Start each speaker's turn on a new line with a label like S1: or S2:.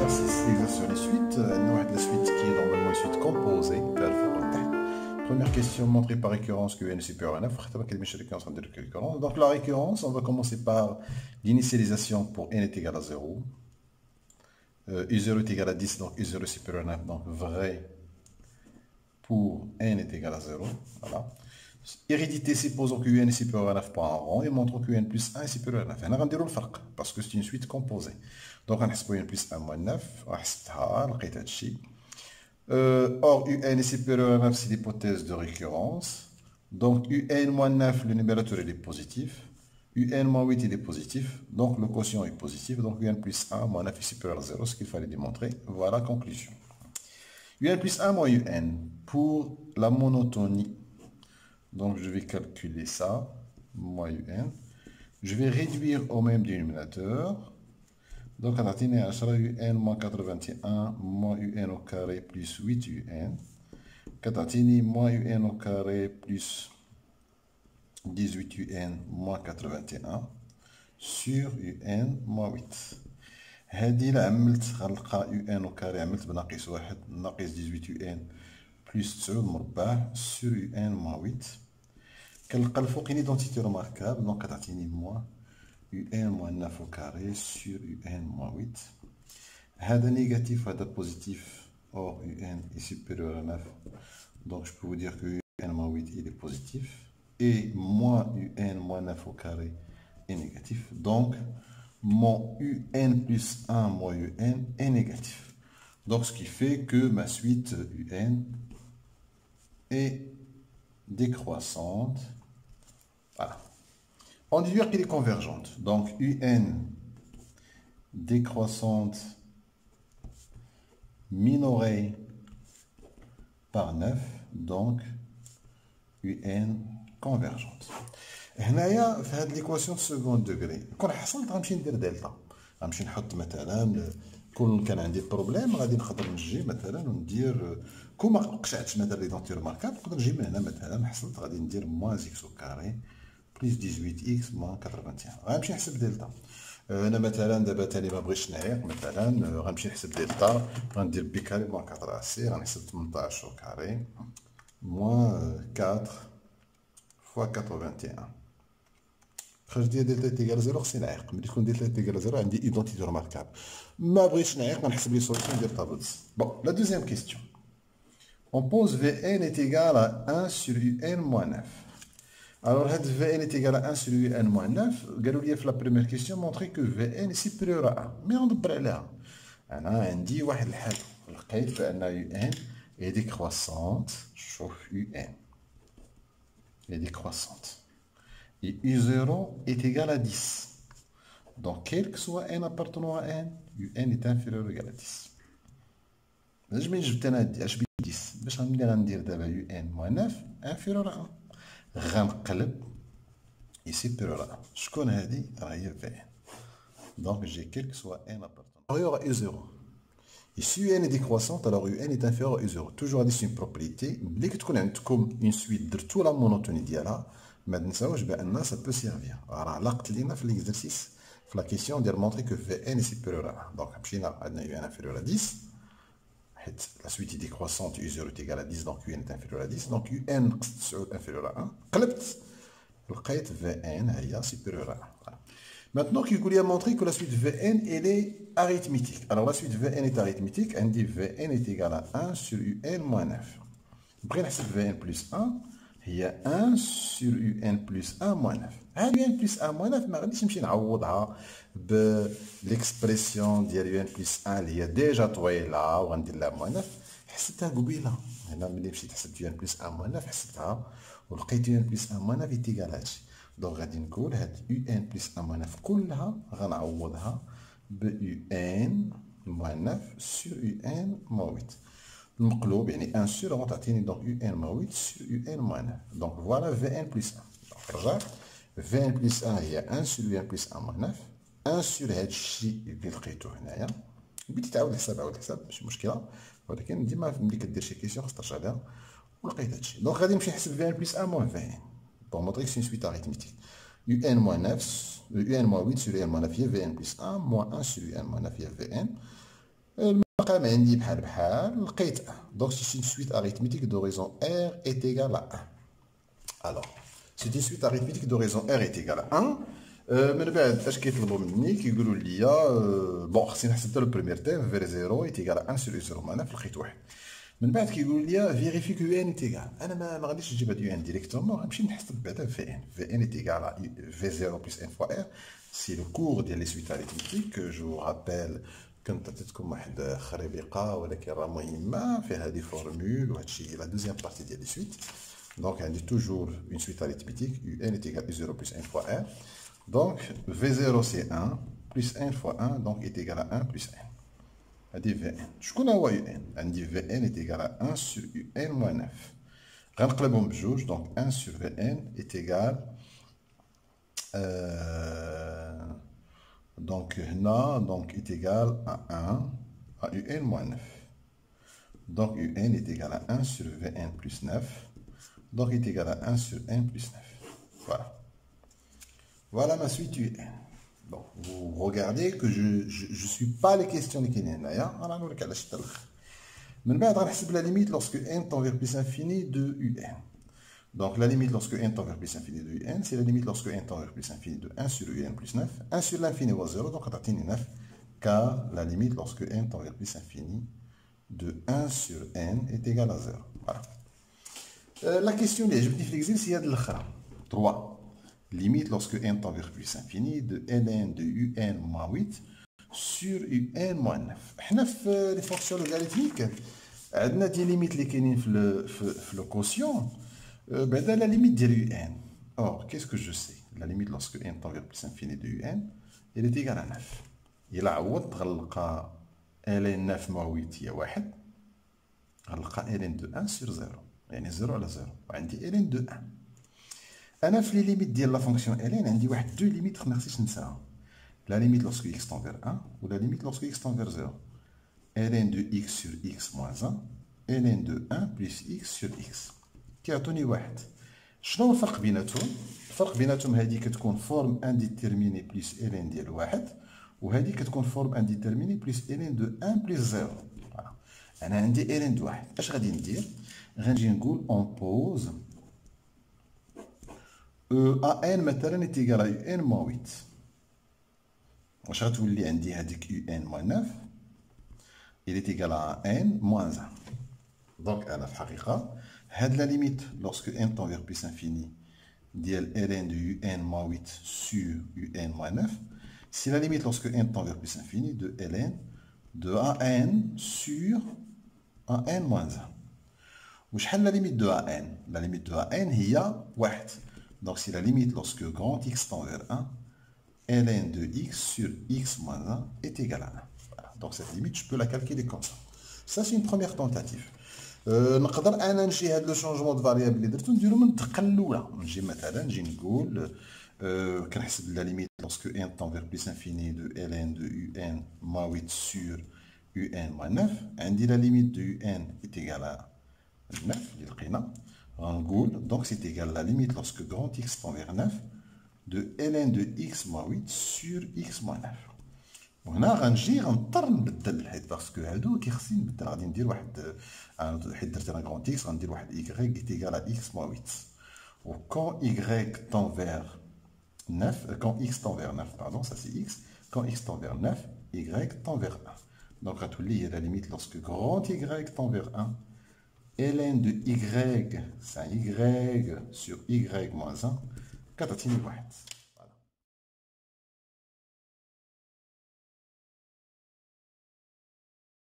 S1: exercice les suites. La suite qui est normalement une suite composée. Première question, montrer par récurrence que n est supérieur à 9. Donc la récurrence, on va commencer par l'initialisation pour n est égal à 0. U0 est égal à 10, donc U0 est supérieur à 9, donc vrai pour n est égal à 0. Voilà. Hérédité, supposons que un est supérieur à 9 par un rang et montrons que n plus 1 est supérieur à 9. On va dire le farq parce que c'est une suite composée. Donc on a n plus 1 moins 9. Or, un est supérieur à 9, c'est l'hypothèse de récurrence. Donc un moins 9, le numérateur il est positif. Un moins 8 il est positif. Donc le quotient est positif. Donc un plus 1 moins 9 est supérieur à 0, ce qu'il fallait démontrer. Voilà, conclusion. Un plus 1 moins un pour la monotonie. Donc je vais calculer ça, moins un. Je vais réduire au même dénominateur. Donc on a tenu à un moins 81 moins un au carré plus 8 un. Quand on tenu moins un au carré plus 18 un moins 81 sur un moins 8. هذه إلا عملت غنلقى ان au carré عملت بناقص 1 ناقص 18 ان plus 9 مربع sur un moins 8. كنلقى الفوق une identité remarquable, donc كتعطيني moins un moins 9 au carré sur un moins 8. هذا négatif وهذا positif, or un est supérieur à 9, donc je peux vous dire que un moins 8 il est positif et moins un moins 9 au carré est négatif, donc mon un plus 1 moins un est négatif. Donc ce qui fait que ma suite un est décroissante. Voilà. On dit qu'elle est convergente. Donc un décroissante minorée par 9. Donc un convergente. هنايا في هذه ليكواسيون سكوند دوغري كون حصلت غنمشي ندير دلتا، غنمشي نحط مثلا كون كان عندي بروبليم غادي نقدر نجي مثلا وندير كون ما قشعتش مثلا ليدونتي ماركاب نقدر نجي من هنا مثلا حصلت غادي ندير موان اكس او كاري بليس 18 اكس موان 81. غنمشي نحسب دلتا. انا مثلا دابا تاني ما بغيتش نعيق مثلا غنمشي نحسب دلتا غندير بي كاري موان 4 سي غنحسب 18 او كاري موان 4 فوا 81. خرج ديال دلتا تيكال 0 خصني نعيق. ملي تكون دلتا تيكال 0 عندي ايدونتيتي رماركابل. ما بغيتش نعيق غنحسب لي سوليسيون ندير طابلز. بون لا دوزيام كيستيون. On pose Vn est égal à 1 sur Un moins 9. Alors, Vn est égal à 1 sur Un moins 9. قالوا في la première question montrer que Vn est supérieur à 1. Mais on ندبر عليها. أنا عندي واحد الحل. لقيت بأن Un est décroissante. شوف Un est décroissante. Et U0 est égal à 10. Donc, quel que soit n appartenant à n, un est inférieur ou égal à 10. Je vais ajouter 10. باش غندير دابا un moins 9 inférieur à 1. غنقلب et supérieur à 1. شكون هذه؟ راه هي Vn. Donc, j'ai quel que soit n appartenant. Alors, il y aura U0. Et si un est décroissante, alors un est inférieur à U0. Toujours c'est une propriété. Dès que تكون عندكم une suite درتو la monotonie ديالها ما تنساوش بان ça peut servir. راه لقت لينا في l'exercice في la question ديال montrer que Vn est supérieur à 1. Donc مشينا عندنا un inférieur à 10. La suite est décroissante, U0 est égal à 10, donc Un est inférieur à 10. Donc Un est inférieur à 1. قلبت لقيت Vn هي supérieur à 1. Maintenant, qu'il a montré que la suite Vn elle est arithmétique. Alors la suite Vn est arithmétique, on dit Vn est égal à 1 sur Un moins 9. Après la suite Vn plus 1, il y a 1 sur Un plus 1 moins 9. Un plus 1 moins 9, ما غاديش نمشي نعوضها بالexpression ديال Un plus 1 اللي هي ديجا طويله وغندير لها moins 9. حسبتها قبيله. هنا ملي مشيت حسبت Un plus 1 moins 9 حسبتها ولقيت Un plus 1 moins 9 يتيكال هادشي. دونك غادي نقول هاد ان بلس ان موان 9 كلها غنعوضها ب ان موان 9 سور ان موان 8 المقلوب يعني 1 سور غتعطيني دونك ان موان 8 سور ان موان 9. دونك فوالا في ان بلس 1. دونك رجعت في ان بلس 1 هي 1 سور ان بلس 1 موان 9 1 سور هاد الشيء اللي لقيتو هنايا. بديت تعاود الحساب ماشي مشكله، ولكن ديما ملي كدير شي كيسيون خصك ترجع لها ولقيت هادشي. دونك غادي نمشي نحسب في ان بلس 1 موان 20 pour montrer que c'est une suite arithmétique. Un moins 9, un moins 8 sur Un moins 9, il y a Vn plus 1, moins 1 sur Un moins 9, il y a Vn. المقام عندي بحال لقيت 1. Donc c'est une suite arithmétique de raison R est égal à 1. Alors, c'est une suite arithmétique de raison R est égal à 1. من بعد اش كيطلبوا مني كيقولوا لي بون خصني نحسب لو بريمير تيرم فير 0 ايت ايغال 1 سور 0 انا لقيت واحد. من بعد كيقولوا لي فيريفي كو ان ايت ايغال. انا ما غاديش نجيب هاد ان ديريكتومون غنمشي نحسب بعدا في ان. في ان ايت ايغال في 0 بلس ان فوا ار. سي لو كور ديال لي سويت اريثميتيك جو رابيل. كنت عطيتكم واحد خريبقه ولكن راه مهمه في هذه فورمول وهادشي هي لا دوزيام بارتي ديال لي سويت. دونك عندي توجور اون سويت اريثميتيك u n est égal à 0 plus 1 fois r. Donc v0 c'est 1 plus 1 fois 1 donc est égal à 1 plus 1. هذه vn. شكون هو un عندي vn est égal à 1 sur un moins 9. غنقلبهم بجوج donc 1 sur vn est égal donc هنا donc est égal à 1 à un moins 9. Donc un est égal à 1 sur vn plus 9. Donc est égal à 1 sur 1 plus 9. Voilà. Voilà ma suite UN. Bon, vous regardez que je ne suis pas les questions qui sont là. Alors, nous regardons. Maintenant, on va faire la limite lorsque n tend vers plus infini de UN. Donc, la limite lorsque n tend vers plus infini de UN, c'est la limite lorsque n tend vers plus infini de 1 sur UN plus 9. 1 sur l'infini ou 0, donc on a 9. Car la limite lorsque n tend vers plus infini de 1 sur n est égal à 0. Voilà. La question est, je vais dire l'exercice, il y a de l'autre. 3. Limite lorsque n tend vers plus infini de ln de un moins 8 sur un moins 9. احنا في les fonctions logarithmiques عندنا دي ليميت اللي كاينين في le quotient بعدا la limite ديال un. Or, qu'est-ce que je sais? La limite lorsque n tend vers plus infini de un, elle est égale à 9. إلا عوضت غنلقى ln 9 moins 8 هي 1. غنلقى ln de 1 sur 0. يعني 0 على 0 وعندي ln de 1. انا في لي ليميت ديال لا فونكسيون ln عندي واحد دو ليميت ما خصنيش ننساها. لا ليميت لوسكو x tend vers 1 و لا ليميت لوسكو x tend vers 0. ln de x sur x moins 1 ln de 1 plus x sur x كيعطوني واحد. شنو الفرق بيناتهم؟ الفرق بيناتهم هذه كتكون فورم انديتيرميني بلس ln ديال واحد وهذه كتكون فورم انديتيرميني بلس ln de 1 plus 0. انا عندي ln de واحد. اش غادي ندير؟ غنجي نقول اون بوز ان مثلا est égal à un moins 8. واش غتولي عندي هذيك un moins 9 il est égal à n moins 1. دونك انا في الحقيقه هاد لا ليميت lorsque n tend vers plus infini ديال ln de un moins 8 sur un moins 9 c'est la limite lorsque n tend vers plus infini de ln de an sur an moins 1. وشحال la limite de an? La limite de an هي 1. Donc c'est la limite lorsque grand x tend vers 1, ln de x sur x moins 1 est égal à 1. Voilà. Donc cette limite, je peux la calculer comme ça. Ça, c'est une première tentative. نقدر انا نجي هذا لو شونجمون دو فاريابل اللي درتو نديرو من الدقه الاولى. نجي مثلا نجي نقول كنحسب لا ليميت lorsque n tend vers plus infini de ln de un moins 8 sur un moins 9. عندي la limite de un est égal à 9 اللي لقينا. Donc c'est égal à la limite lorsque grand x tend vers 9 de ln de x moins 8 sur x moins 9. وهنا غنجي غنضطر نبدل حيت باسكو هادو كيخصني نبدل. غادي ندير واحد حيت درت انا grand x غندير واحد y est égal à x moins 8. و quand y tend vers 9 quand x tend vers 9 pardon ça c'est x quand x tend vers 9 y tend vers 1. Donc غتولي هي la limite lorsque grand y tend vers 1 ln de y, c'est un y sur y moins 1, 1.